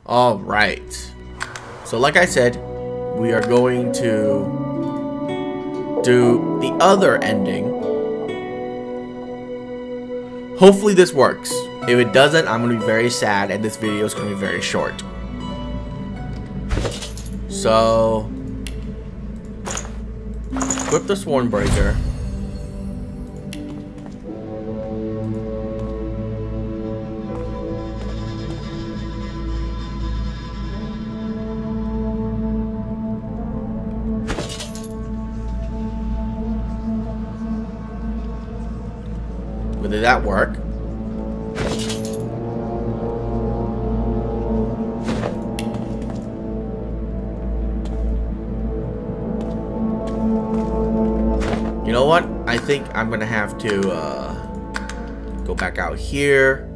Alright. So like I said, we are going to do the other ending. Hopefully this works. If it doesn't, I'm going to be very sad and this video is going to be very short. So, equip the Swornbreaker. But did that work? You know what? I think I'm gonna have to go back out here.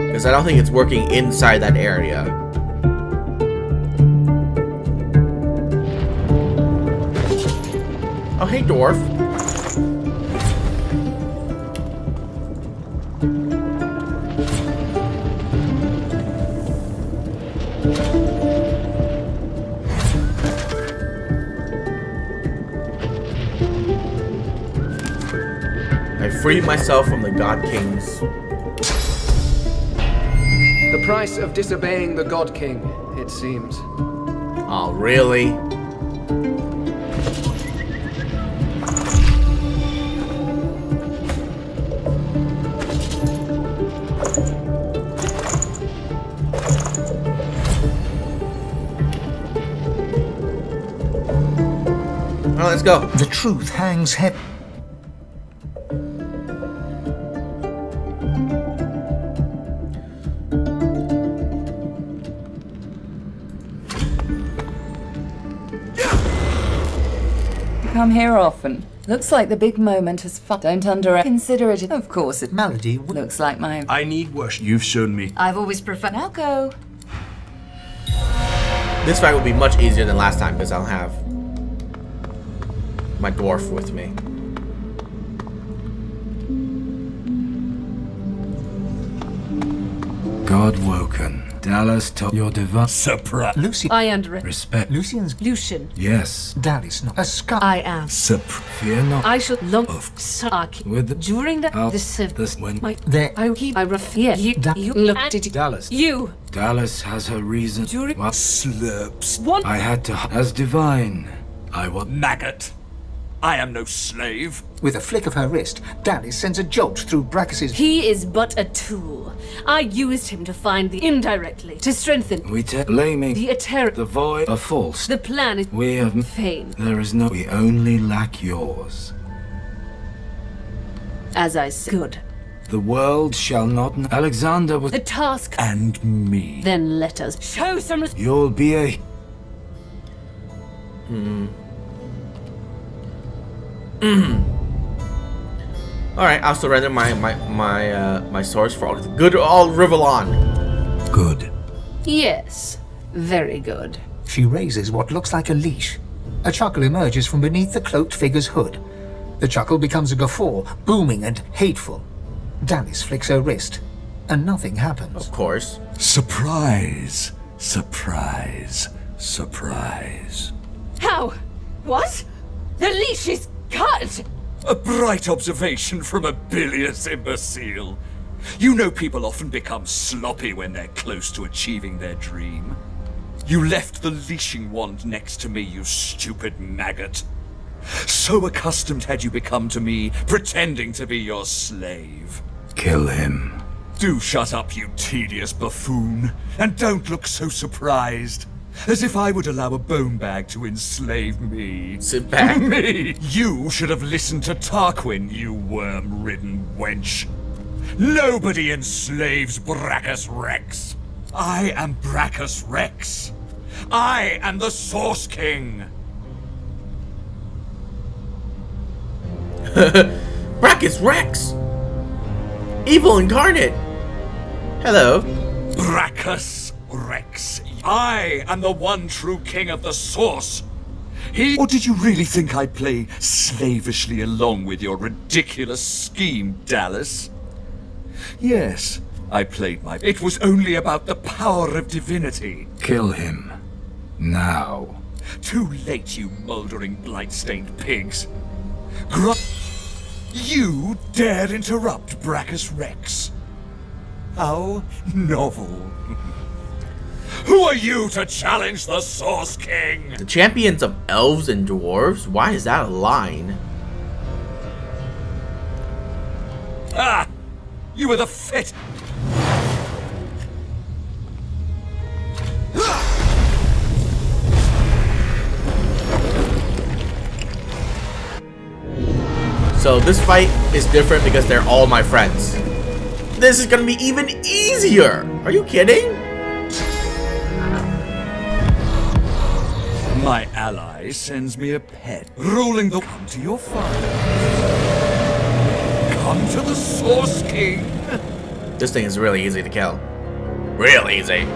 Because I don't think it's working inside that area. Oh, hey, dwarf. I freed myself from the God Kings. The price of disobeying the God King, it seems. Oh, really? Well, let's go. The truth hangs heavy. Come here often. Looks like the big moment has Don't consider it. Of course it Malady looks like my... I need worship. You've shown me. I've always preferred... Now go. This fight will be much easier than last time because I'll have my dwarf with me. God woken. Dallas told your divine surprise. Lucy. I under Respect. Lucian's Lucian. Yes. Dallas not a scar. I am. Fear not. I should look Of Saki. with the During the out this when my There. I refuse you look at it. Dallas. You Dallas has her reason. During What slurps? What? I had to as divine. I was Maggot. I am no slave. With a flick of her wrist, Dallas sends a jolt through Brachus's... He is but a tool. I used him to find the indirectly to strengthen we blaming the eternal. the void are false. The plan is We have Fane. there is no we only lack yours. As I said. Good. The world shall not Alexander was The task. and me. Then let us show some. You'll be a Alright, I'll surrender my swords for the good of all Rivellon. good. Yes. Very good. She raises what looks like a leash. A chuckle emerges from beneath the cloaked figure's hood. The chuckle becomes a guffaw, booming and hateful. Dallas flicks her wrist, and nothing happens. Of course. Surprise. Surprise. Surprise. How? What? The leash is cut! A bright observation from a bilious imbecile. You know people often become sloppy when they're close to achieving their dream. You left the leashing wand next to me, you stupid maggot. So accustomed had you become to me, pretending to be your slave. Kill him. Do shut up, you tedious buffoon, and don't look so surprised. As if I would allow a bone bag to enslave me. Sit back. Me! You should have listened to Tarquin, you worm-ridden wench. Nobody enslaves Brachus Rex. I am Brachus Rex. I am the Source King. Brachus Rex! Evil incarnate. Hello. Brachus Rex. I am the one true king of the Source. Or did you really think I'd play slavishly along with your ridiculous scheme, Dallas? Yes, I played my... It was only about the power of divinity. Kill him. Now. Too late, you mouldering, blight-stained pigs. You dared interrupt Brachus Rex. How novel. Who are you to challenge the Source King? The champions of elves and dwarves? Why is that a line? Ah! You were the fit! So this fight is different because they're all my friends. This is gonna be even easier! Are you kidding? My ally sends me a pet, ruling the... Come to your father. Come to the Source King. This thing is really easy to kill. Real easy.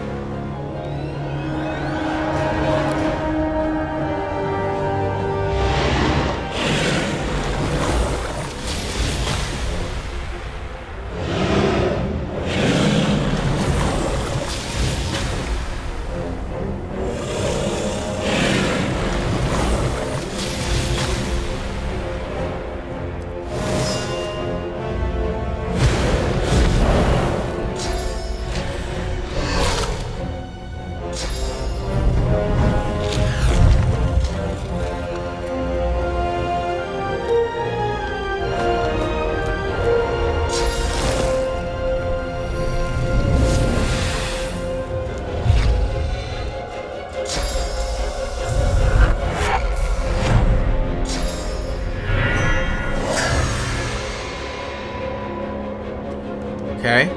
Okay.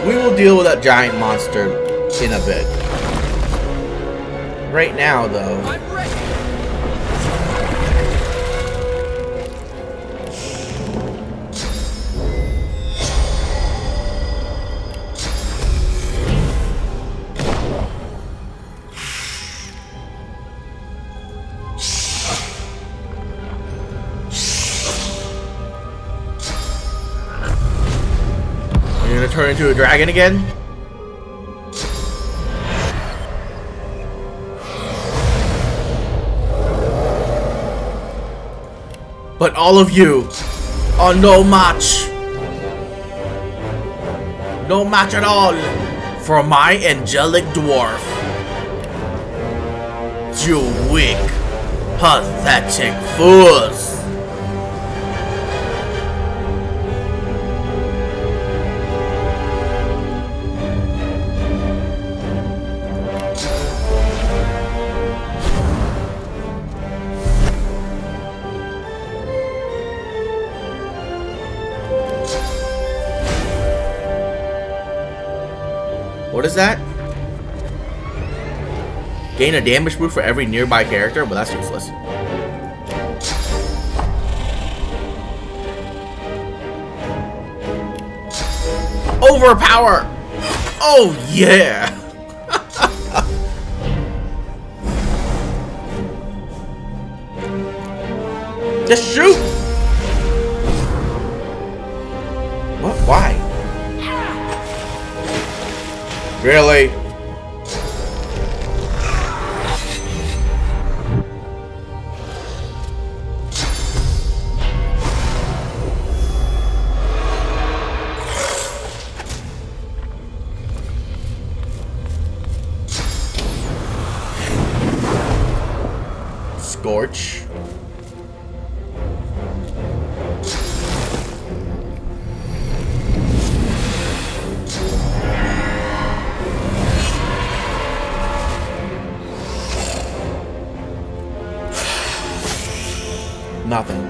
We will deal with that giant monster in a bit. Right now, though. I'm ready. You're gonna turn into a dragon again? But all of you are no match. No match at all for my angelic dwarf. You weak, pathetic fools. What is that? Gain a damage boost for every nearby character? Well, that's useless. Overpower! Oh, yeah! Just shoot! What? Why? Really? Scorch. Nothing.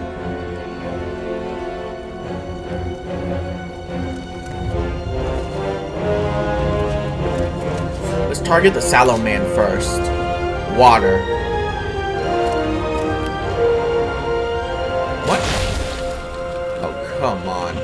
target the Sallow Man first. Water. What? Oh, come on.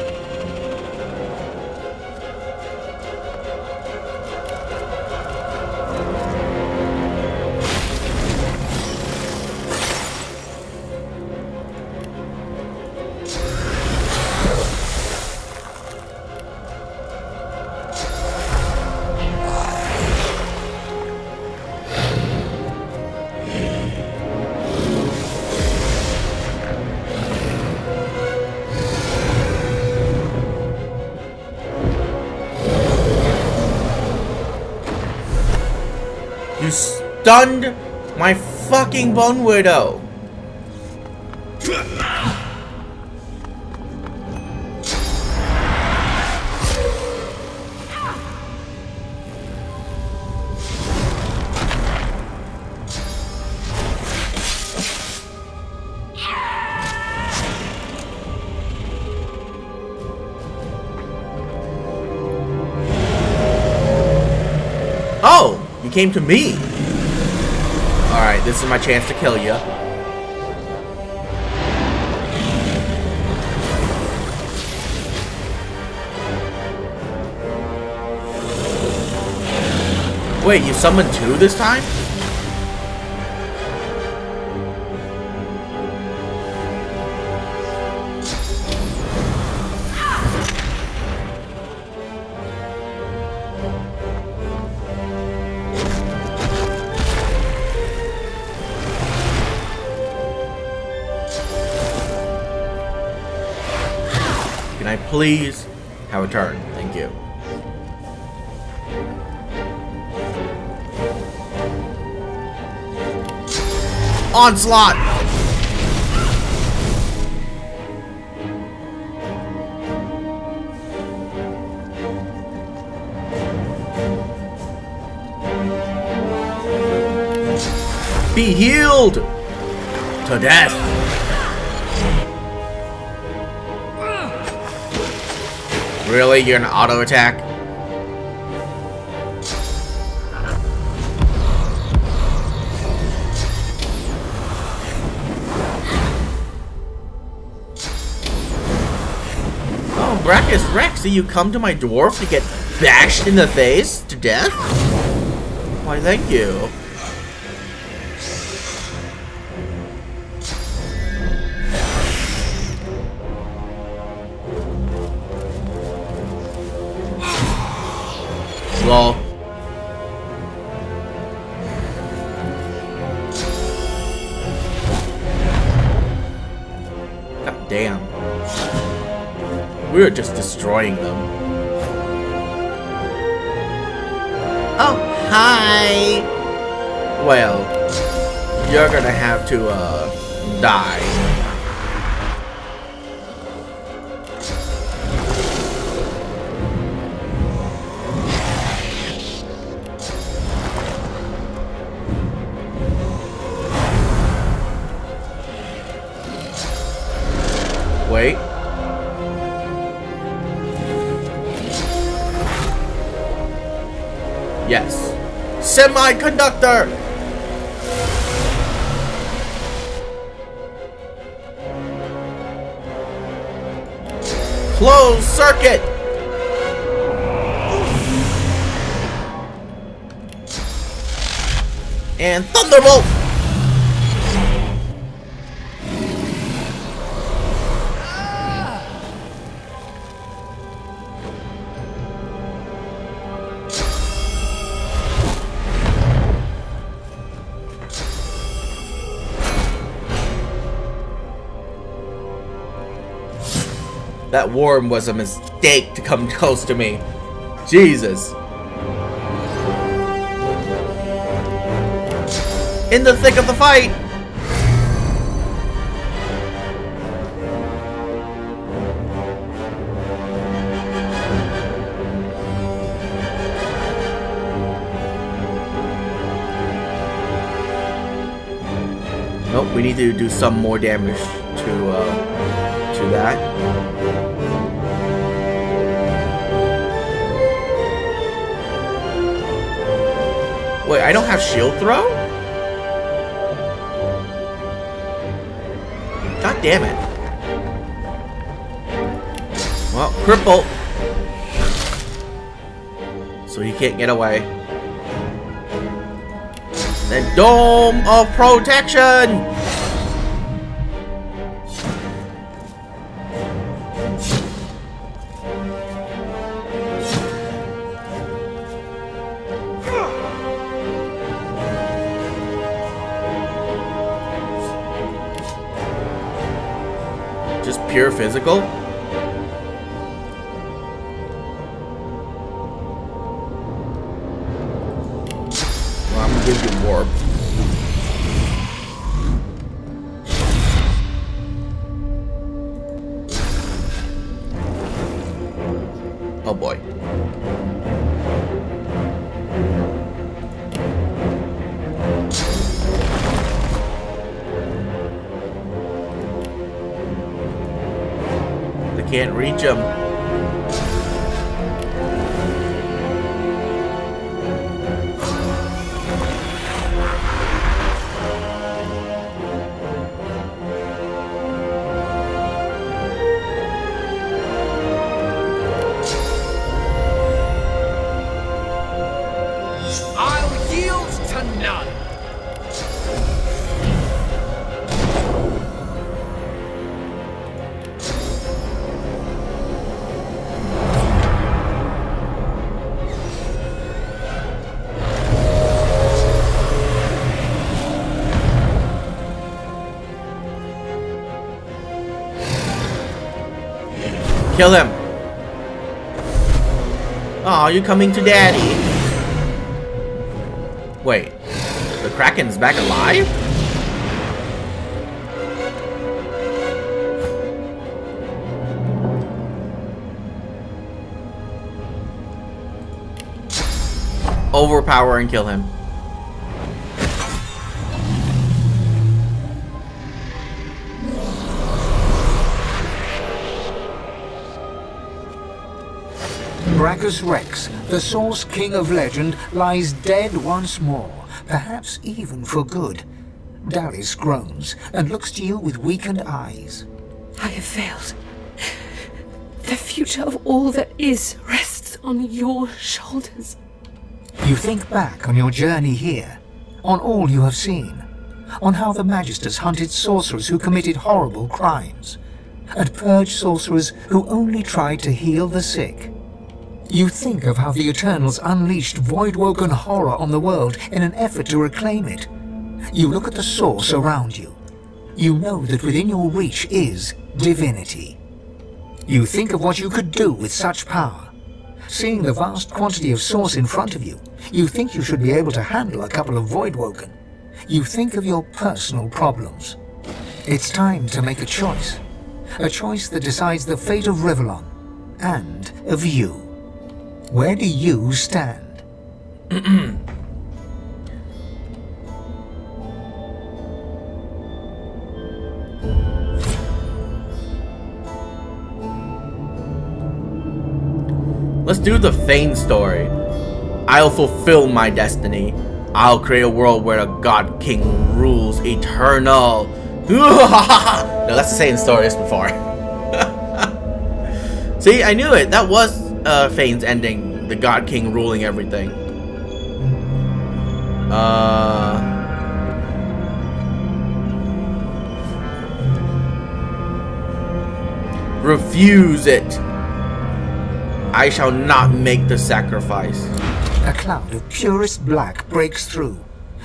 You stunned my fucking Bone Widow. Oh! You came to me. Alright, this is my chance to kill you. Wait, you summoned two this time? Can I please have a turn? Thank you. Onslaught! Be healed! To death! Really? You're gonna auto attack? Oh, Brachus Rex, do you come to my dwarf to get bashed in the face to death? Why, thank you. Lol. God damn. We were just destroying them. Oh, hi! Well, you're gonna have to, die. Wait. Yes. Semiconductor! Closed circuit! And Thunderbolt! That worm was a mistake to come close to me. Jesus. In the thick of the fight. Nope, we need to do some more damage to that. Wait, I don't have shield throw? God damn it. Well, cripple. So he can't get away. Then Dome of Protection! Just pure physical? Well, I'm gonna give you warp. Oh boy. Can't reach him. I'll yield to none. Kill him. Oh, you coming to daddy? Wait, the Kraken's back alive? Overpower and kill him. Brachus Rex, the Source King of Legend, lies dead once more, perhaps even for good. Dallis groans and looks to you with weakened eyes. I have failed. The future of all that is rests on your shoulders. You think back on your journey here, on all you have seen, on how the Magisters hunted sorcerers who committed horrible crimes, and purged sorcerers who only tried to heal the sick. You think of how the Eternals unleashed Voidwoken horror on the world in an effort to reclaim it. You look at the source around you. You know that within your reach is Divinity. You think of what you could do with such power. Seeing the vast quantity of source in front of you, you think you should be able to handle a couple of Voidwoken. You think of your personal problems. It's time to make a choice. A choice that decides the fate of Rivellon and of you. Where do you stand? Let's do the Fane story. I'll fulfill my destiny. I'll create a world where the God King rules eternal. No, that's the same story as before. See, I knew it. That was Fane's ending. The God King ruling everything. Refuse it. I shall not make the sacrifice. A cloud of purest black breaks through.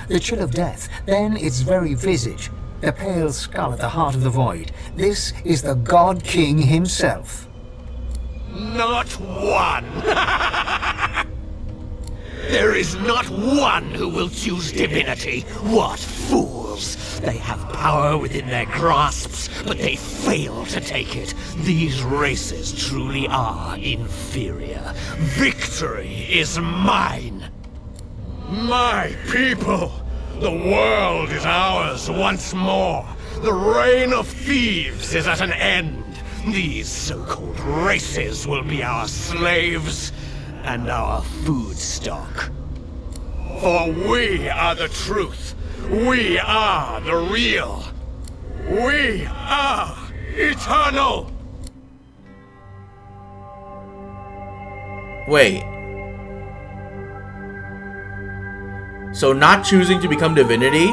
The chill of death, then its very visage. The pale skull at the heart of the void. This is the God King himself. Not one! There is not one who will choose divinity. What fools! They have power within their grasps, but they fail to take it. These races truly are inferior. Victory is mine! My people! The world is ours once more. The reign of thieves is at an end. These so-called races will be our slaves and our food stock. For we are the truth. We are the real. We are eternal. Wait. So not choosing to become divinity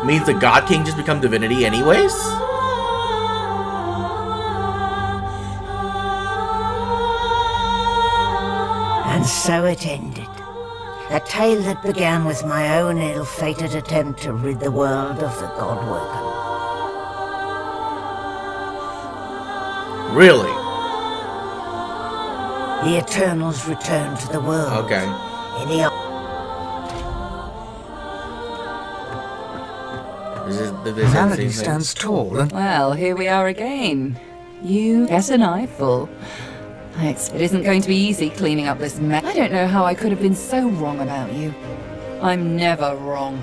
means the God King just become divinity anyways? And so it ended. A tale that began with my own ill-fated attempt to rid the world of the Godwoken. Really? The Eternals returned to the world. Okay. In the Melody stands tall and... Well, here we are again. You get an eyeful. It isn't going to be easy cleaning up this mess. I don't know how I could have been so wrong about you. I'm never wrong.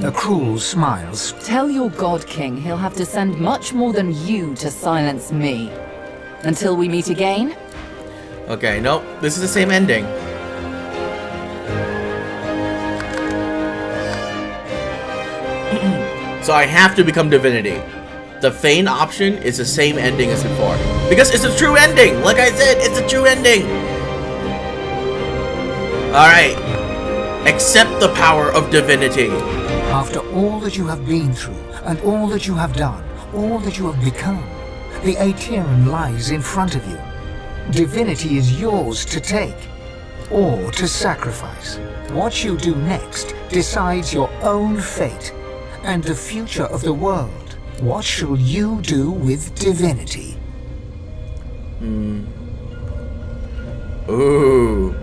A cruel smiles. Tell your God King he'll have to send much more than you to silence me. Until we meet again? Okay, nope. This is the same ending. So I have to become divinity. The Fane option is the same ending as before. Because it's a true ending! Like I said, it's a true ending! Alright. Accept the power of divinity. After all that you have been through, and all that you have done, all that you have become, the Aetherin lies in front of you. Divinity is yours to take, or to sacrifice. What you do next decides your own fate, and the future of the world. What shall you do with divinity? Ooh.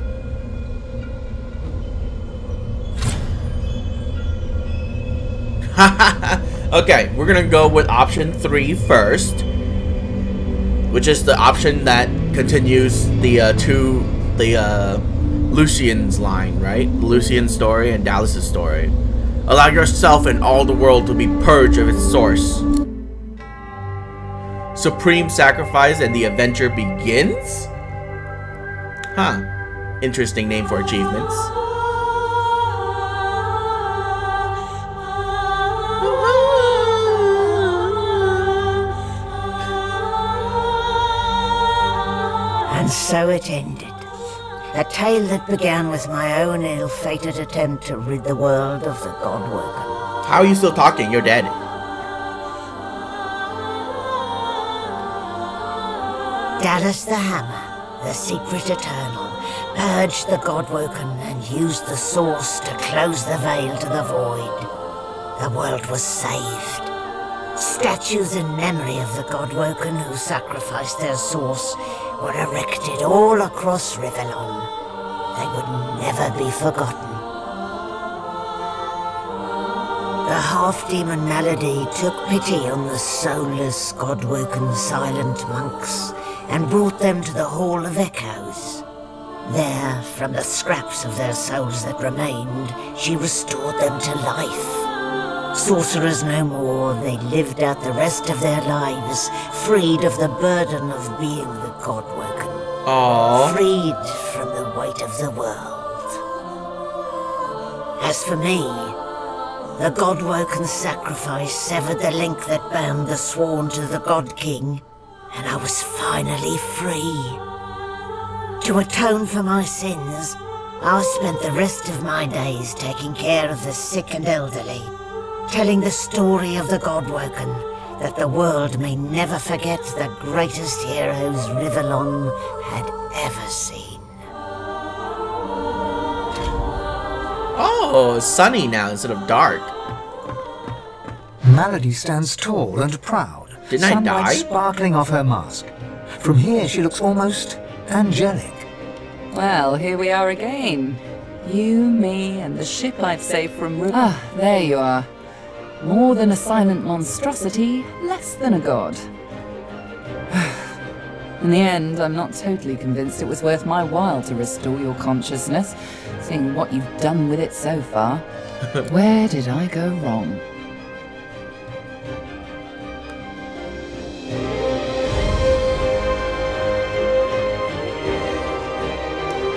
Okay, we're gonna go with option 3 first, which is the option that continues the Lucian's line, right? Lucian's story and Dallas's story. Allow yourself and all the world to be purged of its source. Supreme sacrifice and the adventure begins? Huh. Interesting name for achievements. And so it ended. A tale that began with my own ill-fated attempt to rid the world of the Godwoken. How are you still talking? You're dead. Dallas the Hammer, the secret eternal, purged the Godwoken and used the source to close the veil to the void. The world was saved. Statues in memory of the Godwoken who sacrificed their source were erected all across Rivellon. They would never be forgotten. The half-demon Melody took pity on the soulless, God-woken silent monks and brought them to the Hall of Echoes. There, from the scraps of their souls that remained, she restored them to life. Sorcerers no more, they lived out the rest of their lives, freed of the burden of being the God-woken. Aww. Freed from the weight of the world. As for me, the God-woken sacrifice severed the link that bound the sworn to the God King, and I was finally free. To atone for my sins, I spent the rest of my days taking care of the sick and elderly, telling the story of the Godwoken, that the world may never forget the greatest heroes Rivellon had ever seen. Oh, it's sunny now instead of dark. Melody stands tall and proud, Didn't I sunlight die? sparkling off her mask. From here she looks almost angelic. Well, here we are again. You, me, and the ship I've saved from ruin. Ah, there you are. More than a silent monstrosity, less than a god. In the end, I'm not totally convinced it was worth my while to restore your consciousness, seeing what you've done with it so far. Where did I go wrong?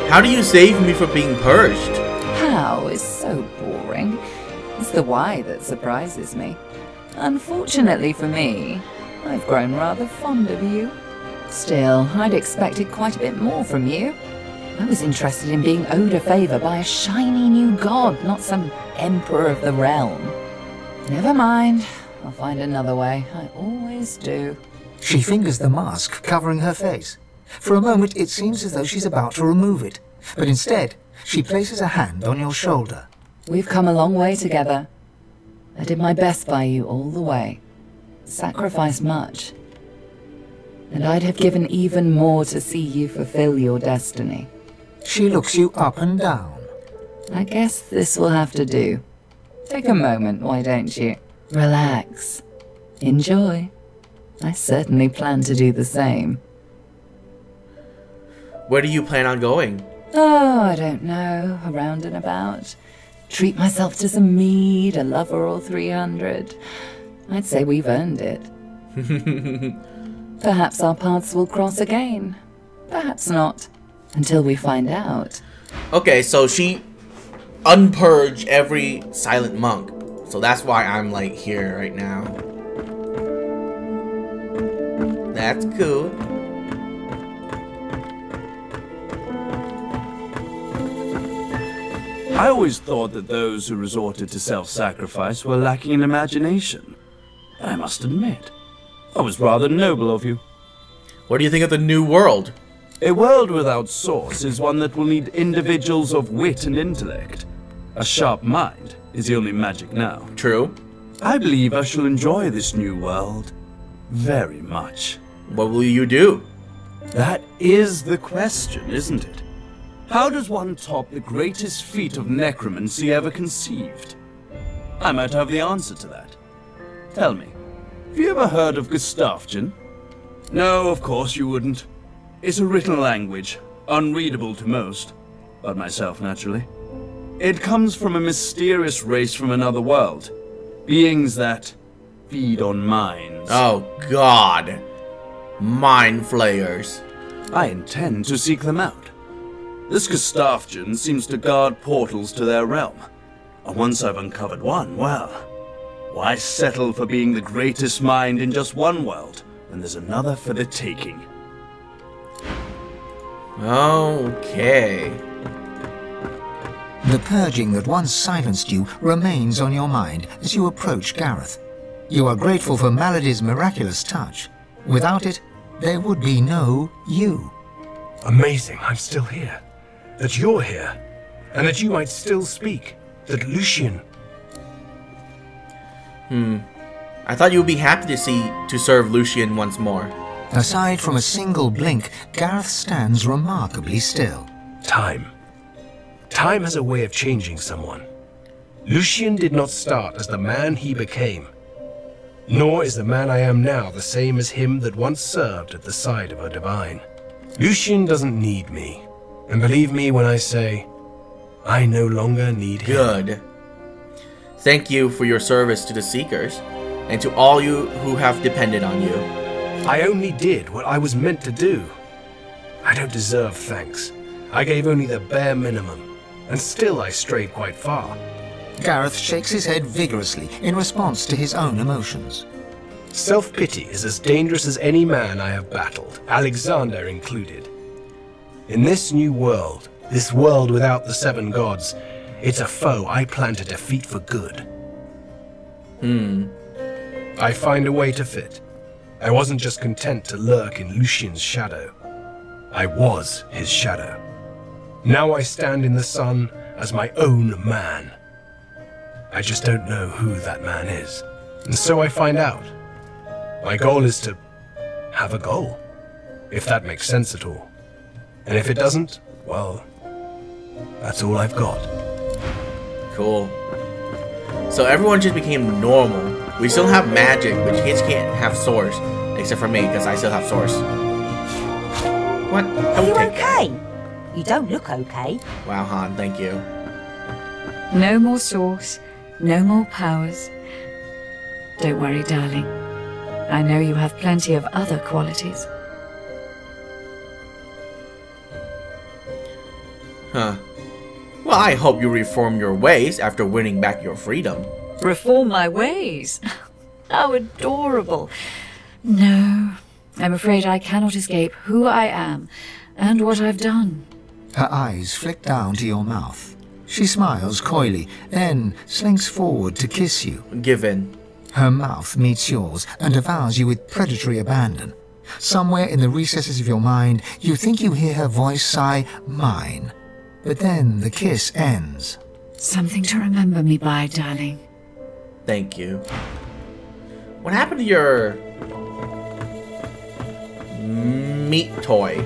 How do you save me from being purged? How is so boring. It's the why that surprises me. Unfortunately for me, I've grown rather fond of you. Still, I'd expected quite a bit more from you. I was interested in being owed a favor by a shiny new god, not some emperor of the realm. Never mind. I'll find another way. I always do. She fingers the mask covering her face. For a moment, it seems as though she's about to remove it. But instead, she places a hand on your shoulder. We've come a long way together. I did my best by you all the way. Sacrificed much. And I'd have given even more to see you fulfill your destiny. She looks you up and down. I guess this will have to do. Take a moment, why don't you? Relax. Enjoy. I certainly plan to do the same. Where do you plan on going? Oh, I don't know. Around and about. Treat myself to some mead, a lover or 300. I'd say we've earned it. Perhaps our paths will cross again. Perhaps not. Until we find out. Okay, so she unpurged every silent monk. So that's why I'm like here right now. That's cool. I always thought that those who resorted to self-sacrifice were lacking in imagination. But I must admit, that was rather noble of you. What do you think of the new world? A world without source is one that will need individuals of wit and intellect. A sharp mind is the only magic now. True. I believe I shall enjoy this new world very much. What will you do? That is the question, isn't it? How does one top the greatest feat of necromancy ever conceived? I might have the answer to that. Tell me, have you ever heard of Gustafjan? No, of course you wouldn't. It's a written language, unreadable to most, but myself naturally. It comes from a mysterious race from another world. Beings that feed on minds. Oh God. Mind flayers. I intend to seek them out. This Gustafjan seems to guard portals to their realm. And once I've uncovered one, well, why settle for being the greatest mind in just one world when there's another for the taking? Okay. The purging that once silenced you remains on your mind as you approach Gareth. You are grateful for Malady's miraculous touch. Without it, there would be no you. Amazing, I'm still here. That you're here. And that you might still speak. That Lucian... I thought you would be happy to serve Lucian once more. Aside from a single blink, Gareth stands remarkably still. Time. Time has a way of changing someone. Lucian did not start as the man he became. Nor is the man I am now the same as him that once served at the side of a divine. Lucian doesn't need me. And believe me when I say, I no longer need him. Good. Thank you for your service to the Seekers, and to all you who have depended on you. I only did what I was meant to do. I don't deserve thanks. I gave only the bare minimum, and still I strayed quite far. Gareth shakes his head vigorously in response to his own emotions. Self-pity is as dangerous as any man I have battled, Alexander included. In this new world, this world without the 7 gods, it's a foe I plan to defeat for good. I find a way to fit. I wasn't just content to lurk in Lucian's shadow. I was his shadow. Now I stand in the sun as my own man. I just don't know who that man is. And so I find out. My goal is to have a goal, if that makes sense at all. And if it doesn't, well, that's all I've got. Cool. So everyone just became normal. We still have magic, but kids can't have source. Except for me, because I still have source. What? Are you okay? You don't look okay. Wow, Han, thank you. No more source, no more powers. Don't worry, darling. I know you have plenty of other qualities. Huh. Well, I hope you reform your ways after winning back your freedom. Reform my ways? How adorable. No, I'm afraid I cannot escape who I am and what I've done. Her eyes flick down to your mouth. She smiles coyly, then slinks forward to kiss you. Give in. Her mouth meets yours and devours you with predatory abandon. Somewhere in the recesses of your mind, you think you hear her voice sigh, "Mine." But then the kiss ends. Something to remember me by, darling. Thank you. What happened to your meat toy?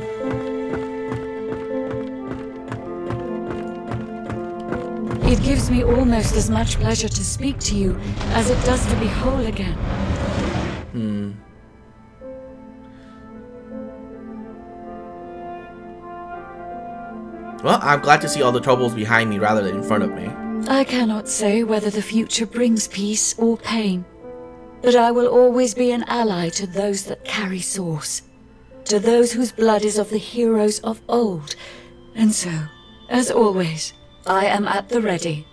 It gives me almost as much pleasure to speak to you as it does to be whole again. Well, I'm glad to see all the troubles behind me rather than in front of me. I cannot say whether the future brings peace or pain, but I will always be an ally to those that carry source, to those whose blood is of the heroes of old. And so, as always, I am at the ready.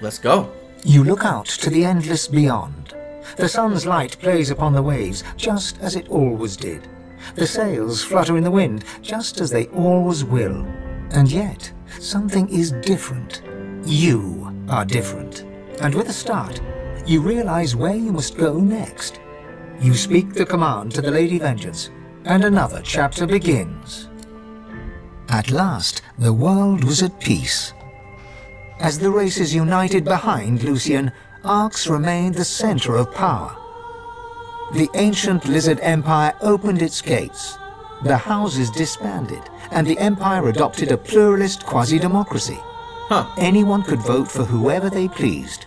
Let's go. You look out to the endless beyond. The sun's light plays upon the waves, just as it always did. The sails flutter in the wind, just as they always will. And yet, something is different. You are different. And with a start, you realize where you must go next. You speak the command to the Lady Vengeance, and another chapter begins. At last, the world was at peace. As the races united behind Lucian, Arx remained the center of power. The ancient Lizard Empire opened its gates. The houses disbanded, and the Empire adopted a pluralist quasi-democracy. Anyone could vote for whoever they pleased,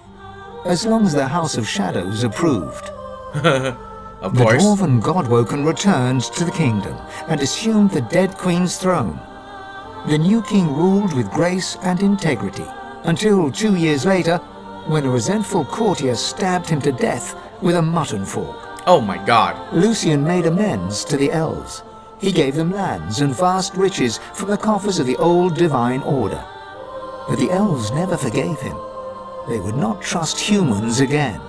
as long as the House of Shadows approved. Of The course. dwarven Godwoken returned to the kingdom and assumed the dead queen's throne. The new king ruled with grace and integrity, until 2 years later, when a resentful courtier stabbed him to death with a mutton fork. Oh my god. Lucian made amends to the elves. He gave them lands and vast riches from the coffers of the old divine order. But the elves never forgave him. They would not trust humans again.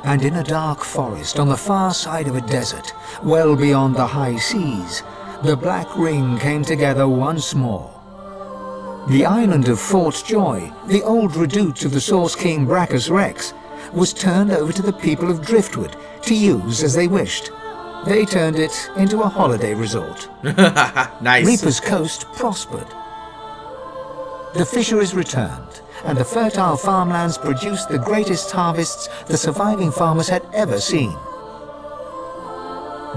And in a dark forest on the far side of a desert, well beyond the high seas, the Black Ring came together once more. The island of Fort Joy, the old redoute of the Source King Brachus Rex, was turned over to the people of Driftwood to use as they wished. They turned it into a holiday resort. Nice. Reaper's Coast prospered. The fisheries returned, and the fertile farmlands produced the greatest harvests the surviving farmers had ever seen.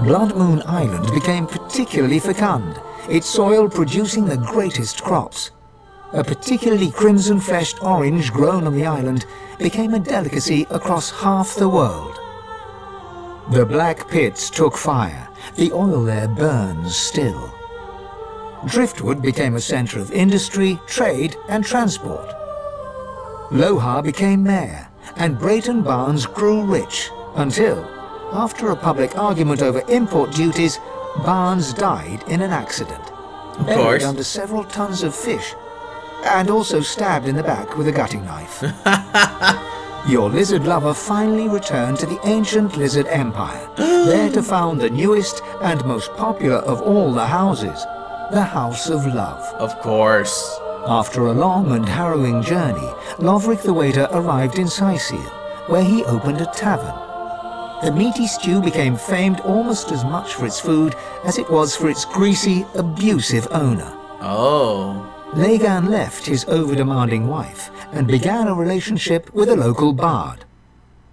Blood Moon Island became particularly fecund, its soil producing the greatest crops. A particularly crimson-fleshed orange grown on the island became a delicacy across half the world. The black pits took fire. The oil there burns still. Driftwood became a center of industry, trade, and transport. Lohar became mayor, and Brayton Barnes grew rich, until, after a public argument over import duties, Barnes died in an accident. Of Buried course. under several tons of fish, and also stabbed in the back with a gutting knife. Your lizard lover finally returned to the ancient Lizard Empire, there to found the newest and most popular of all the houses, the House of Love. Of course. After a long and harrowing journey, Loverick the Waiter arrived in Sicil, where he opened a tavern. The meaty stew became famed almost as much for its food as it was for its greasy, abusive owner. Oh. Lagan left his over-demanding wife and began a relationship with a local bard.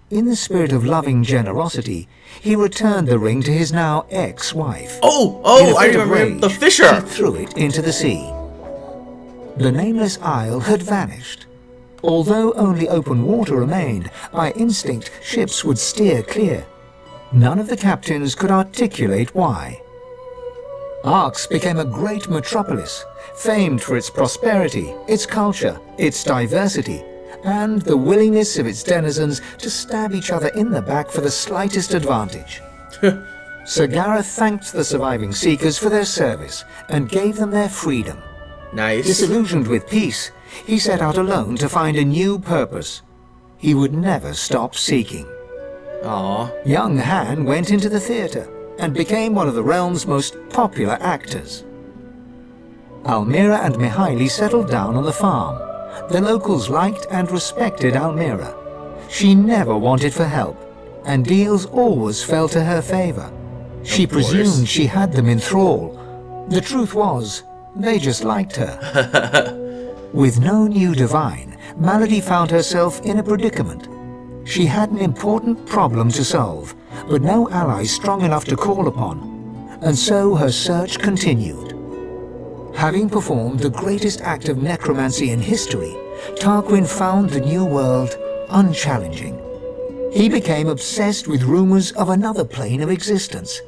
In the spirit of loving generosity, he returned the ring to his now ex-wife. In a Oh, I fit of remember rage, the fisher. She threw it into the sea. The nameless isle had vanished. Although only open water remained, by instinct ships would steer clear. None of the captains could articulate why. Arx became a great metropolis, famed for its prosperity, its culture, its diversity, and the willingness of its denizens to stab each other in the back for the slightest advantage. Sir Gareth thanked the surviving Seekers for their service and gave them their freedom. Nice. Disillusioned with peace, he set out alone to find a new purpose. He would never stop seeking. Aww. Young Han went into the theater and became one of the realm's most popular actors. Almira and Mihaly settled down on the farm. The locals liked and respected Almira. She never wanted for help, and deals always fell to her favor. She presumed she had them in thrall. The truth was, they just liked her. With no new divine, Malady found herself in a predicament. She had an important problem to solve, but no allies strong enough to call upon, and so her search continued. Having performed the greatest act of necromancy in history, Tarquin found the new world unchallenging. He became obsessed with rumors of another plane of existence.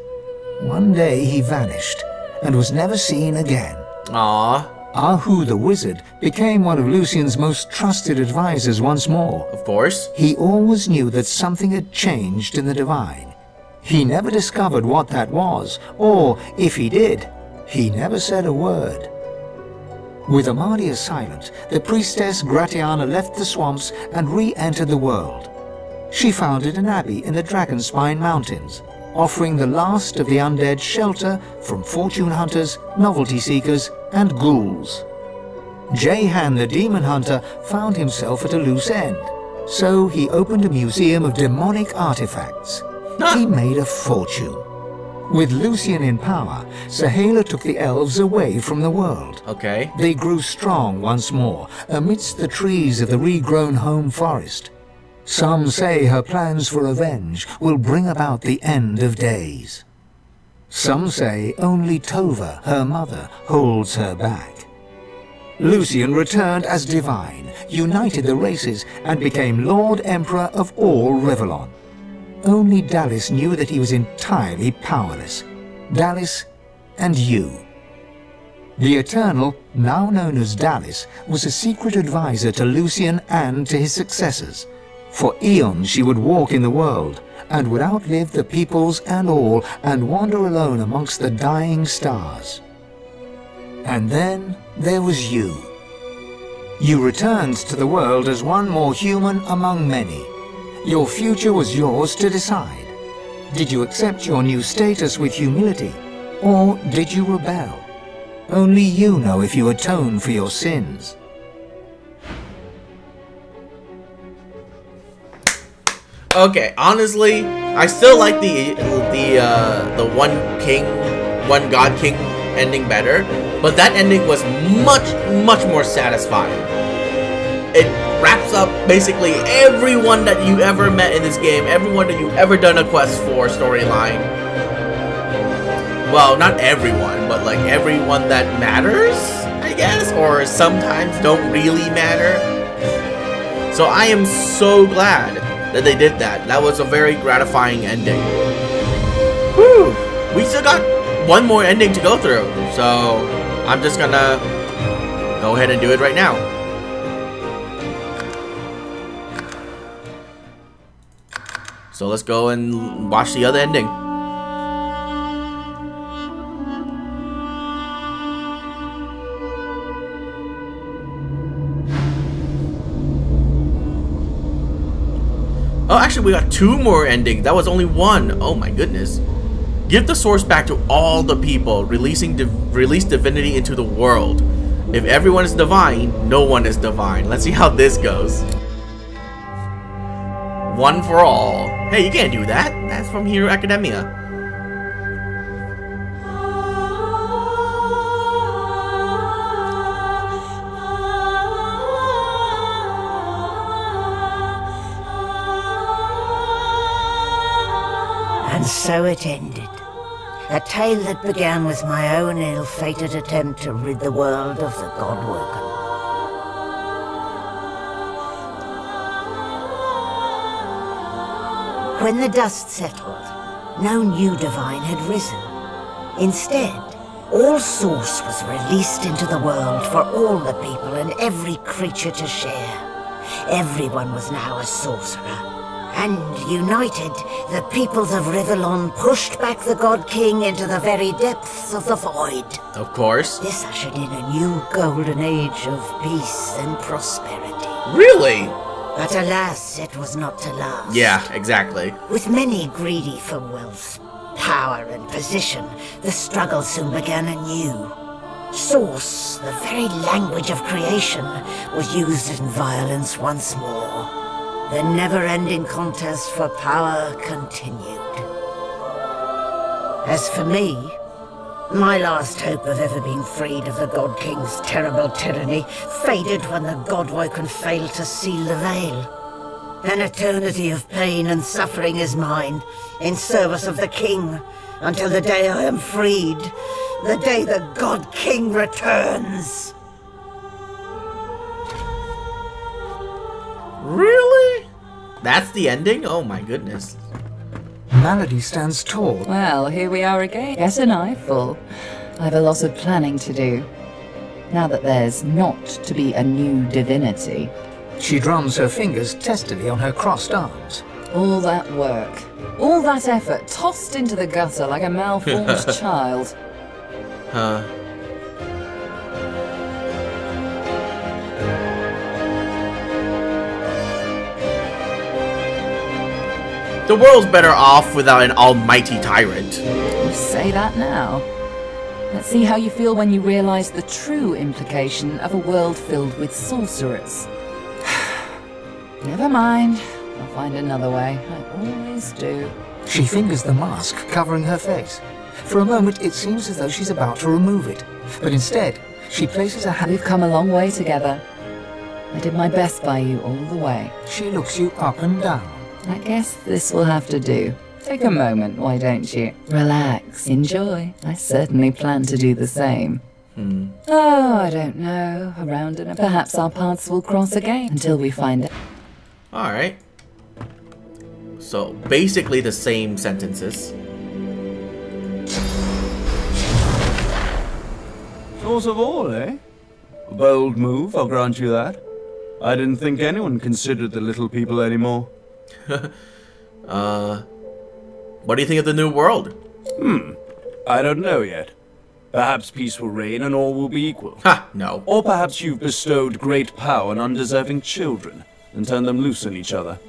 One day he vanished and was never seen again. Aww. Ahu the wizard became one of Lucian's most trusted advisors once more. Of course. He always knew that something had changed in the divine. He never discovered what that was, or if he did, he never said a word. With Amalia silent, the priestess Gratiana left the swamps and re-entered the world. She founded an abbey in the Dragonspine Mountains, offering the last of the undead shelter from fortune hunters, novelty seekers, and ghouls. Jehan the demon hunter found himself at a loose end, so he opened a museum of demonic artifacts. He made a fortune. With Lucian in power, Sahala took the elves away from the world. Okay. They grew strong once more, amidst the trees of the regrown home forest. Some say her plans for revenge will bring about the end of days. Some say only Tova, her mother, holds her back. Lucian returned as divine, united the races, and became Lord Emperor of all Rivellon. Only Dallis knew that he was entirely powerless. Dallis and you. The Eternal, now known as Dallis, was a secret advisor to Lucian and to his successors. For eons she would walk in the world, and would outlive the peoples and all, and wander alone amongst the dying stars. And then there was you. You returned to the world as one more human among many. Your future was yours to decide. Did you accept your new status with humility, or did you rebel? Only you know if you atone for your sins. Okay, honestly, I still like the one king, one god king ending better, but that ending was much more satisfying. It wraps up basically everyone that you ever met in this game, everyone that you ever done a quest for storyline. Well, not everyone, but like everyone that matters, I guess, or sometimes don't really matter. So I am so glad that they did that. That was a very gratifying ending. Whew! We still got one more ending to go through, so I'm just gonna go ahead and do it right now. So let's go and watch the other ending. Oh, actually, we got two more endings. That was only one. Oh my goodness. Give the source back to all the people. Release divinity into the world. If everyone is divine, no one is divine. Let's see how this goes. One for all. Hey, you can't do that. That's from Hero Academia. And so it ended. A tale that began with my own ill-fated attempt to rid the world of the Godwoken. When the dust settled, no new divine had risen. Instead, all source was released into the world for all the people and every creature to share. Everyone was now a sorcerer. And united, the peoples of Rivellon pushed back the God King into the very depths of the void. Of course. This ushered in a new golden age of peace and prosperity. Really? But alas, it was not to last. Yeah, exactly. With many greedy for wealth, power and position, the struggle soon began anew. Source, the very language of creation, was used in violence once more. The never-ending contest for power continued. As for me, my last hope of ever being freed of the God King's terrible tyranny faded when the Godwoken failed to seal the veil. An eternity of pain and suffering is mine, in service of the King, until the day I am freed, the day the God King returns. Really? That's the ending? Oh my goodness. Malady stands tall. Well, here we are again. Get an eyeful. I've a lot of planning to do. Now that there's not to be a new divinity. She drums her fingers testily on her crossed arms. All that work, all that effort tossed into the gutter like a malformed child. Huh. The world's better off without an almighty tyrant. You say that now. Let's see how you feel when you realize the true implication of a world filled with sorcerers. Never mind. I'll find another way. I always do. She fingers the mask covering her face. For a moment, it seems as though she's about to remove it. But instead, she places a hand... We've come a long way together. I did my best by you all the way. She looks you up and down. I guess this will have to do. Take a moment, why don't you? Relax, enjoy. I certainly plan to do the same. Oh, I don't know. Around and perhaps our paths will cross again until we find out. Alright. So, basically the same sentences. Source of all, eh? A bold move, I'll grant you that. I didn't think anyone considered the little people anymore. What do you think of the new world? I don't know yet. Perhaps peace will reign and all will be equal. Ha, no. Or perhaps you've bestowed great power on undeserving children and turned them loose on each other.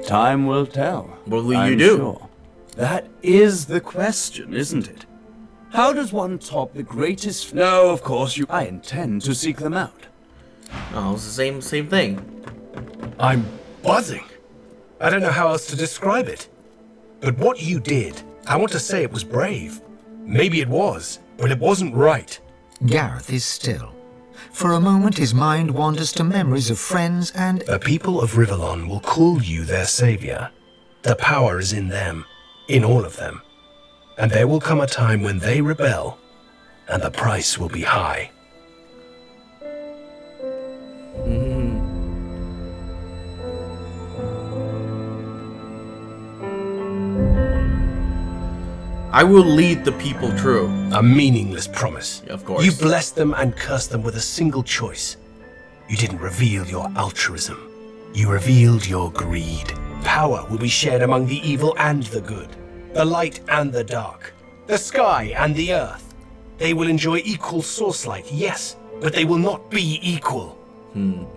Time will tell. What will you I'm do? Sure. That is the question, isn't it? How does one top the greatest... No, of course, I intend to seek them out. Oh, it's the same thing. I'm buzzing. I don't know how else to describe it. But what you did, I want to say it was brave. Maybe it was, but it wasn't right. Gareth is still. For a moment, his mind wanders to memories of friends and... The people of Rivellon will call you their savior. The power is in them, in all of them. And there will come a time when they rebel, and the price will be high. I will lead the people true. A meaningless promise. Of course. You blessed them and cursed them with a single choice. You didn't reveal your altruism. You revealed your greed. Power will be shared among the evil and the good. The light and the dark. The sky and the earth. They will enjoy equal source light, yes, but they will not be equal.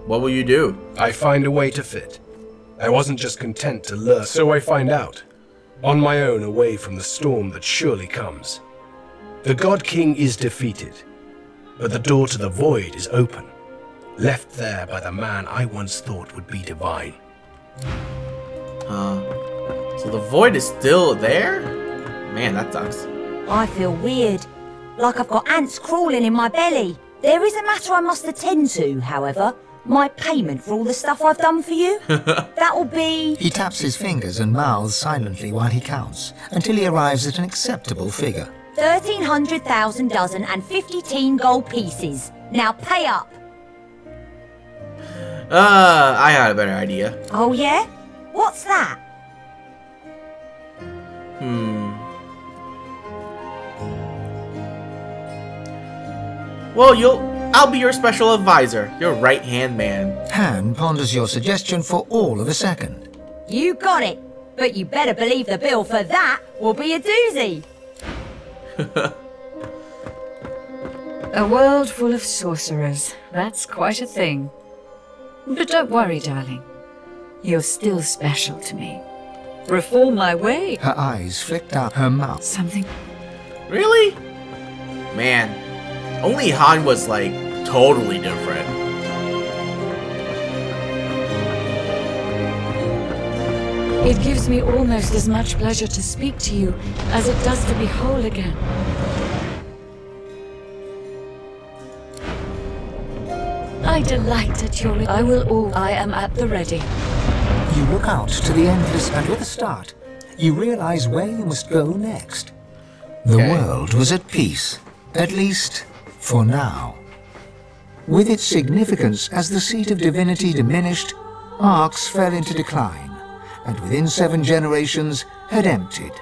What will you do? I find a way to fit. I wasn't just content to lurk, so I find out. On my own, away from the storm that surely comes. The God King is defeated, but the door to the void is open, left there by the man I once thought would be divine. So the void is still there? Man, that sucks. I feel weird, like I've got ants crawling in my belly. There is a matter I must attend to, however. My payment for all the stuff I've done for you. That'll be... He taps his fingers and mouths silently while he counts, until he arrives at an acceptable figure. 1,300,000 dozen and 50 teen gold pieces. Now pay up. I had a better idea. Oh yeah? What's that? Well, I'll be your special advisor, your right-hand man. Han ponders your suggestion for all of a second. You got it. But you better believe the bill for that will be a doozy. A world full of sorcerers. That's quite a thing. But don't worry, darling. You're still special to me. Reform my way. Her eyes flicked out her mouth. Something. Really? Man, only Han was like totally different. It gives me almost as much pleasure to speak to you as it does to be whole again. I delight at your... I am at the ready. You look out to the endless, and with a start, you realize where you must go next. The world was at peace, at least for now. With its significance as the seat of divinity diminished, Arx fell into decline, and within 7 generations had emptied.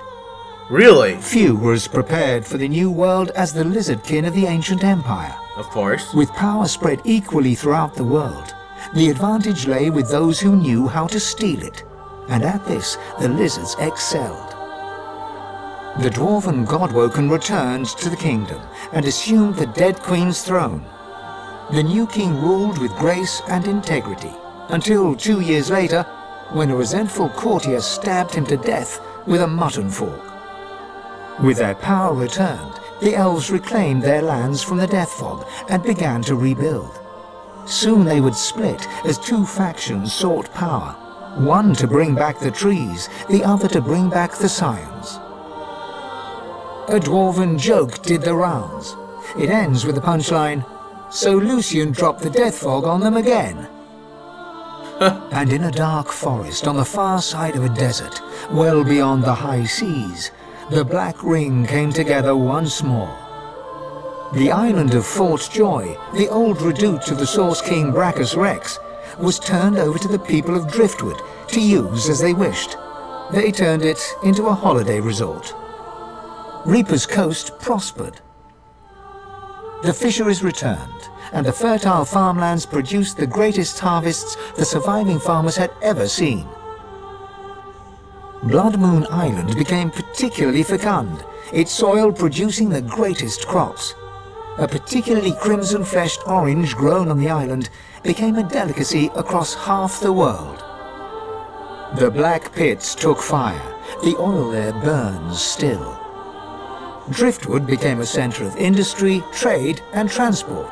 Really? Few were as prepared for the new world as the Lizardkin of the ancient empire. Of course. With power spread equally throughout the world, the advantage lay with those who knew how to steal it, and at this the lizards excelled. The dwarven Godwoken returned to the kingdom and assumed the dead queen's throne. The new king ruled with grace and integrity, until 2 years later, when a resentful courtier stabbed him to death with a mutton fork. With their power returned, the elves reclaimed their lands from the death fog and began to rebuild. Soon they would split as 2 factions sought power, one to bring back the trees, the other to bring back the scions. A dwarven joke did the rounds. It ends with the punchline, "So Lucian dropped the death fog on them again." And in a dark forest on the far side of a desert, well beyond the high seas, the Black Ring came together once more. The island of Fort Joy, the old redoute of the Source King Brachus Rex, was turned over to the people of Driftwood to use as they wished. They turned it into a holiday resort. Reaper's Coast prospered. The fisheries returned, and the fertile farmlands produced the greatest harvests the surviving farmers had ever seen. Blood Moon Island became particularly fecund, its soil producing the greatest crops. A particularly crimson-fleshed orange grown on the island became a delicacy across half the world. The black pits took fire, the oil there burns still. Driftwood became a centre of industry, trade and transport.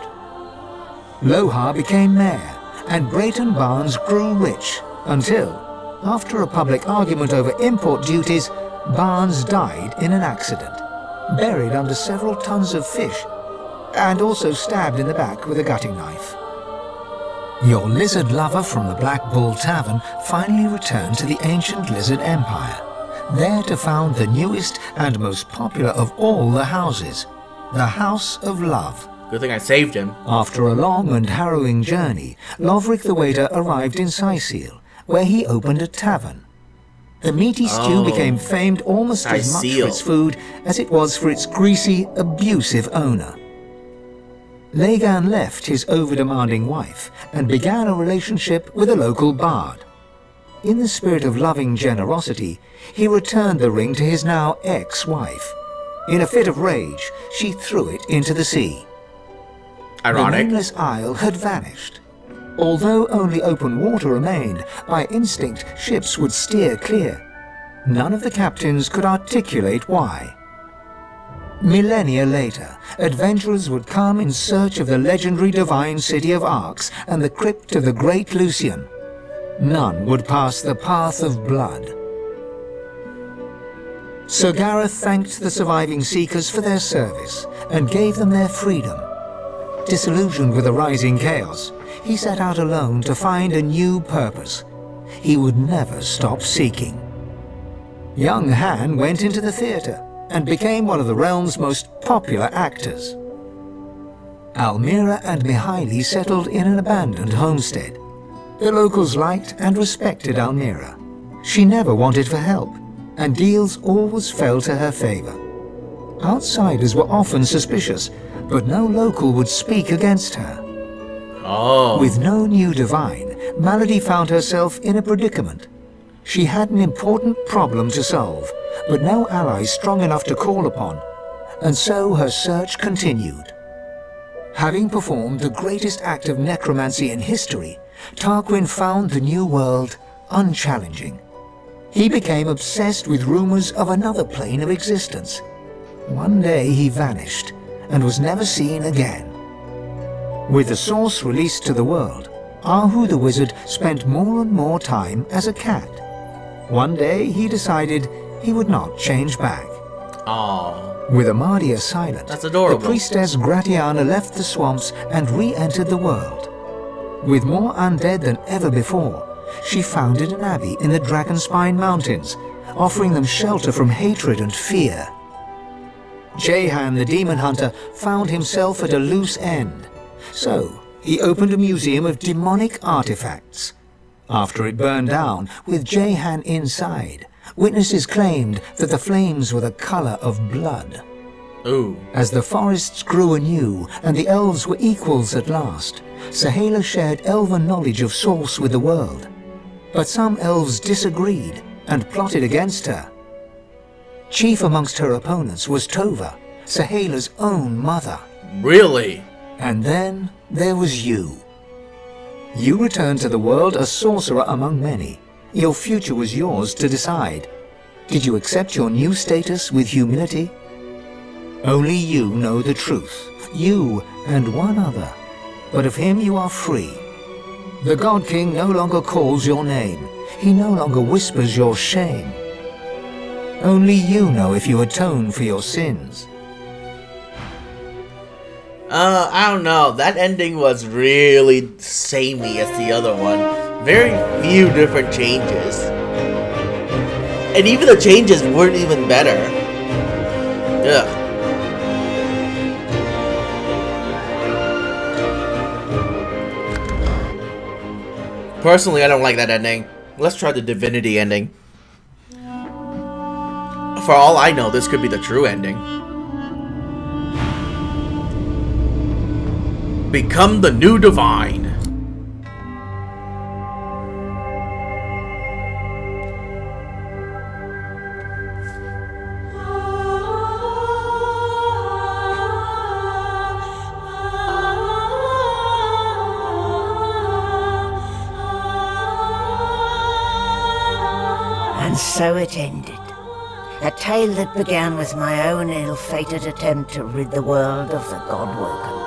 Lohar became mayor, and Brayton Barnes grew rich, until, after a public argument over import duties, Barnes died in an accident, buried under several tons of fish, and also stabbed in the back with a gutting knife. Your lizard lover from the Black Bull Tavern finally returned to the ancient lizard empire, there to found the newest and most popular of all the houses, the House of Love. Good thing I saved him. After a long and harrowing journey, Loverick the waiter arrived in Syseal, where he opened a tavern. The meaty stew became famed almost as much for its food as it was for its greasy, abusive owner. Lagan left his over-demanding wife and began a relationship with a local bard. In the spirit of loving generosity, he returned the ring to his now ex-wife. In a fit of rage, she threw it into the sea. Ironic. The nameless isle had vanished. Although only open water remained, by instinct ships would steer clear. None of the captains could articulate why. Millennia later, adventurers would come in search of the legendary divine city of Arx and the crypt of the great Lucian. None would pass the path of blood. Sir Gareth thanked the surviving Seekers for their service and gave them their freedom. Disillusioned with the rising chaos, he set out alone to find a new purpose. He would never stop seeking. Young Han went into the theatre and became one of the realm's most popular actors. Almira and Mihaly settled in an abandoned homestead. The locals liked and respected Almira. She never wanted for help, and deals always fell to her favor. Outsiders were often suspicious, but no local would speak against her. With no new divine, Malady found herself in a predicament. She had an important problem to solve, but no allies strong enough to call upon, and so her search continued. Having performed the greatest act of necromancy in history, Tarquin found the new world unchallenging. He became obsessed with rumors of another plane of existence. One day he vanished and was never seen again. With the source released to the world, Ahu the wizard spent more and more time as a cat. One day he decided he would not change back. Aww. With Amadia silent, That's adorable. The priestess Gratiana left the swamps and re-entered the world. With more undead than ever before, she founded an abbey in the Dragonspine Mountains, offering them shelter from hatred and fear. Jehan the demon hunter found himself at a loose end, so he opened a museum of demonic artifacts. After it burned down, with Jehan inside, witnesses claimed that the flames were the color of blood. Ooh. As the forests grew anew and the elves were equals at last, Sahala shared elven knowledge of source with the world. But some elves disagreed and plotted against her. Chief amongst her opponents was Tova, Sahala's own mother. Really? And then there was you. You returned to the world a sorcerer among many. Your future was yours to decide. Did you accept your new status with humility? Only you know the truth, you and one other. But of him you are free. The God King no longer calls your name. He no longer whispers your shame. Only you know if you atone for your sins. I don't know. That ending was really samey as the other one. Very few different changes. And even the changes weren't even better. Ugh. Personally, I don't like that ending. Let's try the Divinity ending. For all I know, this could be the true ending. Become the new divine. And so it ended. A tale that began with my own ill-fated attempt to rid the world of the God-woken.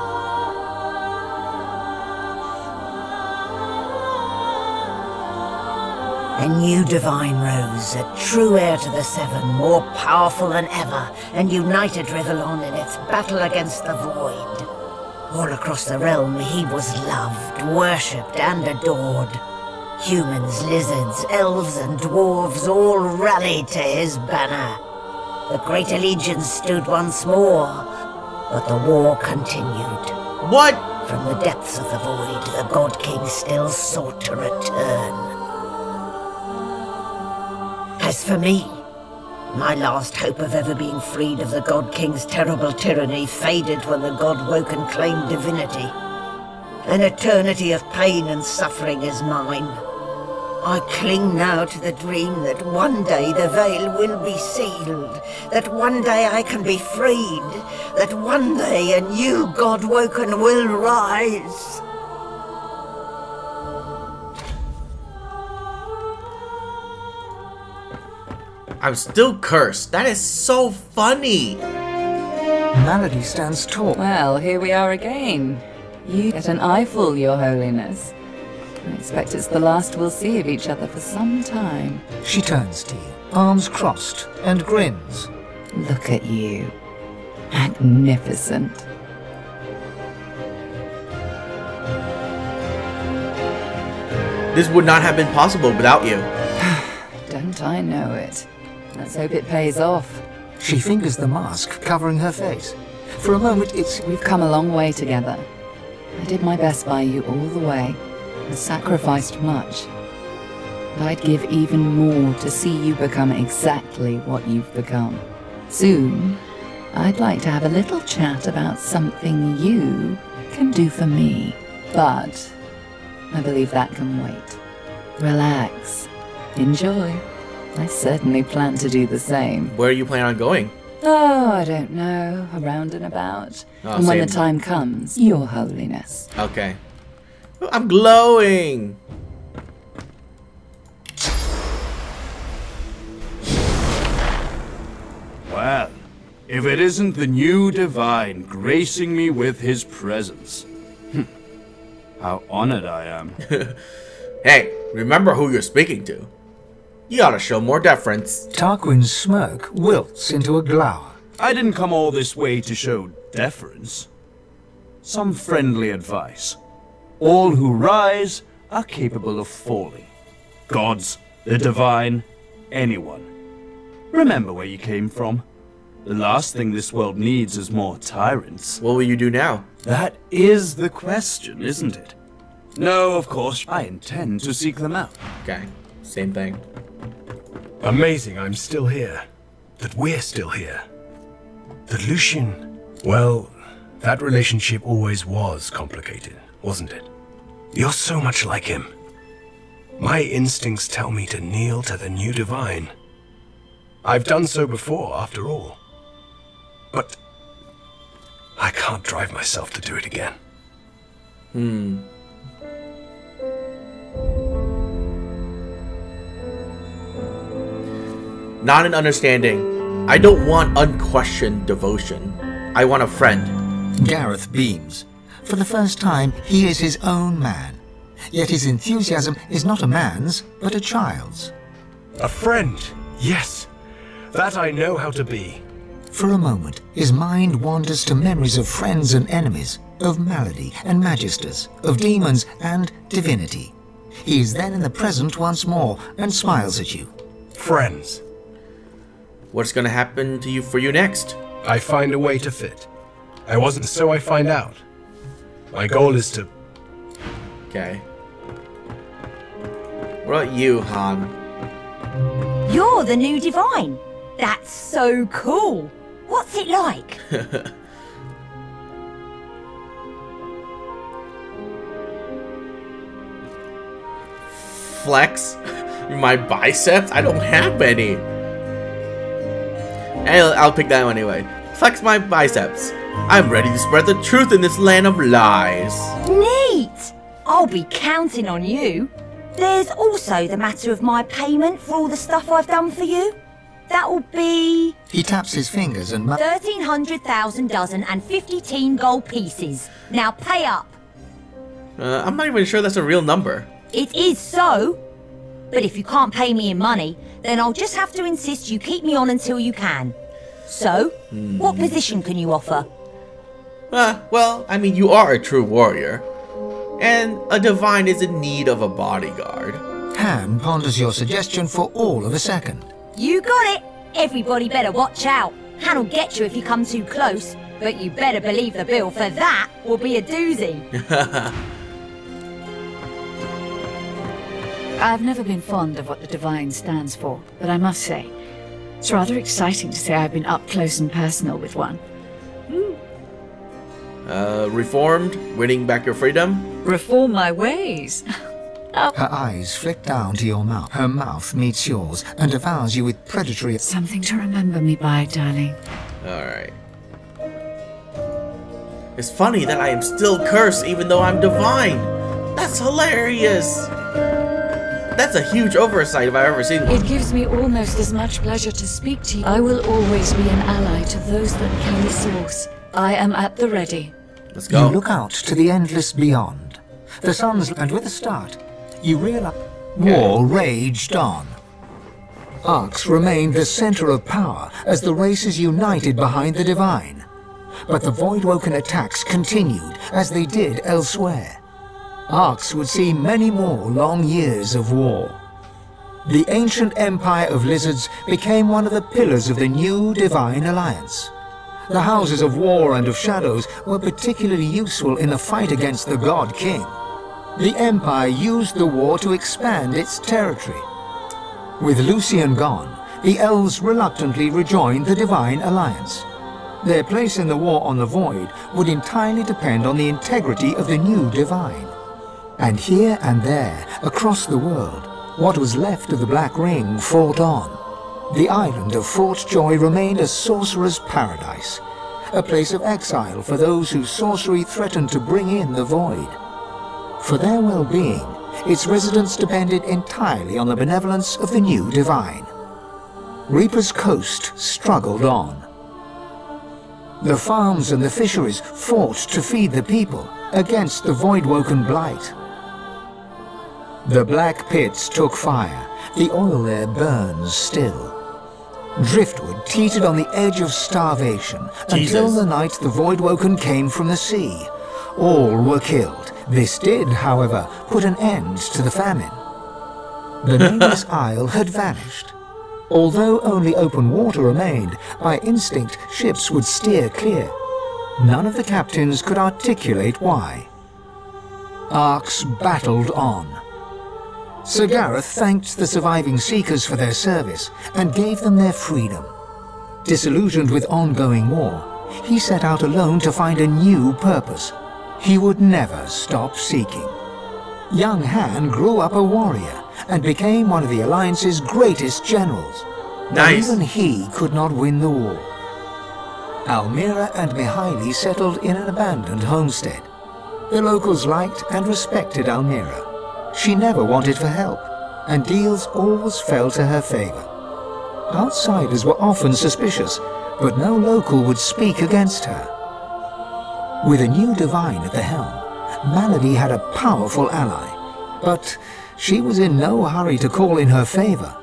A new divine rose, a true heir to the Seven, more powerful than ever, and united Rivellon in its battle against the Void. All across the realm he was loved, worshipped and adored. Humans, lizards, elves and dwarves all rallied to his banner. The great allegiance stood once more, but the war continued. What? From the depths of the Void, the God King still sought to return. As for me, my last hope of ever being freed of the God King's terrible tyranny faded when the God-woken claimed divinity. An eternity of pain and suffering is mine. I cling now to the dream that one day the veil will be sealed, that one day I can be freed, that one day a new God-woken will rise. I'm still cursed. That is so funny. Melody stands tall. Well, here we are again. You get an eyeful, Your Holiness. I expect it's the last we'll see of each other for some time. She turns to you, arms crossed, and grins. Look at you. Magnificent. This would not have been possible without you. Don't I know it? Let's hope it pays off. She fingers the mask covering her face. For a moment, We've come a long way together. I did my best by you all the way, and sacrificed much. But I'd give even more to see you become exactly what you've become. Soon, I'd like to have a little chat about something you can do for me. But I believe that can wait. Relax. Enjoy. I certainly plan to do the same. Where are you planning on going? Oh, I don't know. Around and about. Oh, and when the same. time comes, Your Holiness. Okay. I'm glowing! Well, if it isn't the new Divine gracing me with his presence. How honored I am. Hey, remember who you're speaking to. You ought to show more deference. Tarquin's smirk wilts into a glower. I didn't come all this way to show deference. Some friendly advice. All who rise are capable of falling. Gods, the divine, anyone. Remember where you came from. The last thing this world needs is more tyrants. What will you do now? That is the question, isn't it? No, of course, I intend to seek them out. Okay, same thing. Amazing I'm still here. That we're still here. That Lucian... Well, that relationship always was complicated, wasn't it? You're so much like him. My instincts tell me to kneel to the new divine. I've done so before, after all. But I can't drive myself to do it again. Not an understanding. I don't want unquestioned devotion. I want a friend. Gareth beams. For the first time, he is his own man. Yet his enthusiasm is not a man's, but a child's. A friend, yes. That I know how to be. For a moment, his mind wanders to memories of friends and enemies, of malady and magisters, of demons and divinity. He is then in the present once more, and smiles at you. Friends. What's gonna happen to you for you next? I find a way to fit. I wasn't, so I find out. My goal is to... Okay. What about you, Han? You're the new divine. That's so cool. What's it like? Flex my biceps? I don't have any. I'll pick that one anyway. Flex my biceps. I'm ready to spread the truth in this land of lies. Neat! I'll be counting on you. There's also the matter of my payment for all the stuff I've done for you. That'll be... He taps his fingers and... 1,300,000 dozen and 50 gold pieces. Now pay up. I'm not even sure that's a real number. It is so. But if you can't pay me in money, then I'll just have to insist you keep me on until you can. So, what position can you offer? Well, I mean, you are a true warrior. And a divine is in need of a bodyguard. Han ponders your suggestion for all of a second. You got it! Everybody better watch out. Han'll get you if you come too close. But you better believe the bill for that will be a doozy. I've never been fond of what the Divine stands for, but I must say, it's rather exciting to say I've been up close and personal with one. Reformed? Winning back your freedom? Reform my ways. Her eyes flick down to your mouth. Her mouth meets yours and devours you with predatory... Something to remember me by, darling. Alright. It's funny that I am still cursed even though I'm divine. That's hilarious. That's a huge oversight if I've ever seen one. It gives me almost as much pleasure to speak to you. I will always be an ally to those that carry source. I am at the ready. Let's go. You look out to the endless beyond. The sun's... And with a start, you realize... War raged on. Arx remained the center of power as the races united behind the Divine. But the Voidwoken attacks continued as they did elsewhere. Arx would see many more long years of war. The ancient empire of lizards became one of the pillars of the new Divine Alliance. The houses of war and of shadows were particularly useful in the fight against the God King. The Empire used the war to expand its territory. With Lucian gone, the elves reluctantly rejoined the Divine Alliance. Their place in the war on the Void would entirely depend on the integrity of the new Divine. And here and there, across the world, what was left of the Black Ring fought on. The island of Fort Joy remained a sorcerer's paradise, a place of exile for those whose sorcery threatened to bring in the void. For their well-being, its residents depended entirely on the benevolence of the new Divine. Reaper's Coast struggled on. The farms and the fisheries fought to feed the people against the void-woken blight. The black pits took fire, the oil there burns still. Driftwood teetered on the edge of starvation until the night the void-woken came from the sea. All were killed. This did, however, put an end to the famine. The nameless isle had vanished. Although only open water remained, by instinct ships would steer clear. None of the captains could articulate why. Arks battled on. Sir Gareth thanked the surviving Seekers for their service and gave them their freedom. Disillusioned with ongoing war, he set out alone to find a new purpose. He would never stop seeking. Young Han grew up a warrior and became one of the Alliance's greatest generals. Nice. But even he could not win the war. Almira and Mihaili settled in an abandoned homestead. The locals liked and respected Almira. She never wanted for help, and deals always fell to her favor. Outsiders were often suspicious, but no local would speak against her. With a new Divine at the helm, Malady had a powerful ally, but she was in no hurry to call in her favor.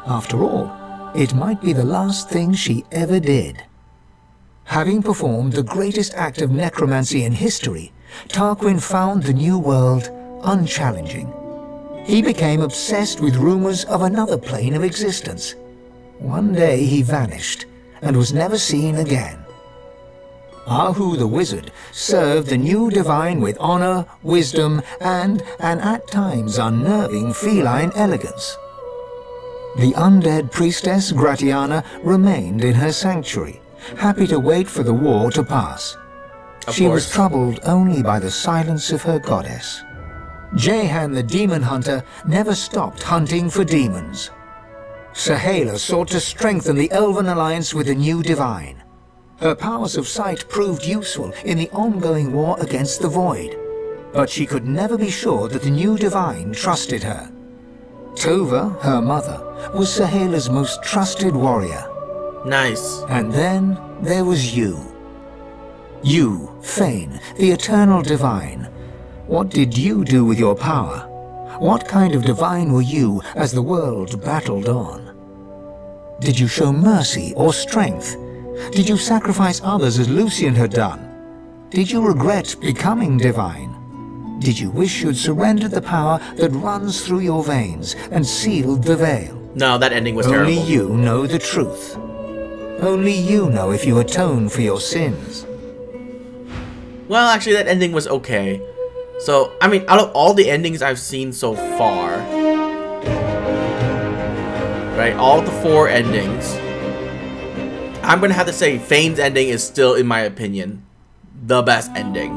After all, it might be the last thing she ever did. Having performed the greatest act of necromancy in history, Tarquin found the new world unchallenging. He became obsessed with rumors of another plane of existence. One day he vanished and was never seen again. Ahu the Wizard served the new Divine with honor, wisdom, and an at times unnerving feline elegance. The undead priestess Gratiana remained in her sanctuary, happy to wait for the war to pass. She was troubled only by the silence of her goddess. Jehan the Demon Hunter never stopped hunting for demons. Sahala sought to strengthen the Elven alliance with the new Divine. Her powers of sight proved useful in the ongoing war against the Void, but she could never be sure that the new Divine trusted her. Tova, her mother, was Sahala's most trusted warrior. Nice. And then there was you. You, Fane, the eternal Divine. What did you do with your power? What kind of Divine were you as the world battled on? Did you show mercy or strength? Did you sacrifice others as Lucian had done? Did you regret becoming Divine? Did you wish you'd surrendered the power that runs through your veins and sealed the veil? No, that ending was terrible. Only you know the truth. Only you know if you atone for your sins. Well, actually, that ending was okay. So, I mean, out of all the endings I've seen so far, right, all the 4 endings, I'm gonna have to say Fane's ending is still, in my opinion, the best ending.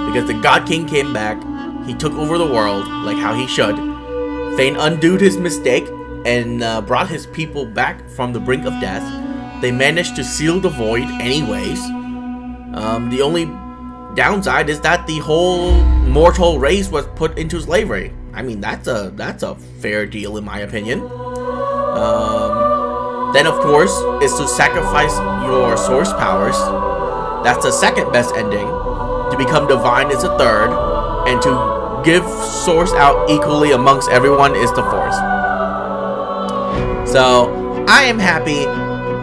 Because the God King came back, he took over the world, like how he should. Fane undid his mistake and brought his people back from the brink of death. They managed to seal the void anyways. The only downside is that the whole mortal race was put into slavery. I mean, that's a fair deal in my opinion. Then of course is to sacrifice your source powers. That's the second best ending. To become divine is the third, and to give source out equally amongst everyone is the fourth. So I am happy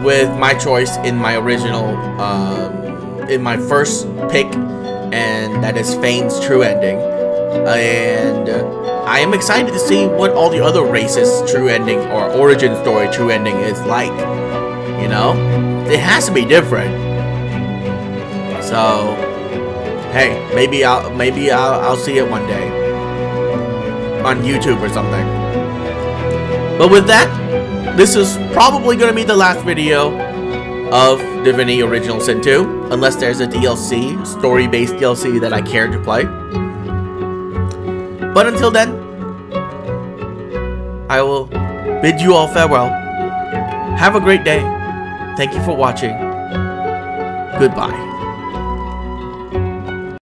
with my choice in my original, in my first pick, and that is Fane's true ending. And I am excited to see what all the other races' true ending or origin story true ending is like. You know, it has to be different. So, hey, maybe I'll see it one day on YouTube or something. But with that, this is probably going to be the last video of Divinity Original Sin 2, unless there's a DLC, story-based DLC that I care to play. But until then, I will bid you all farewell. Have a great day. Thank you for watching. Goodbye.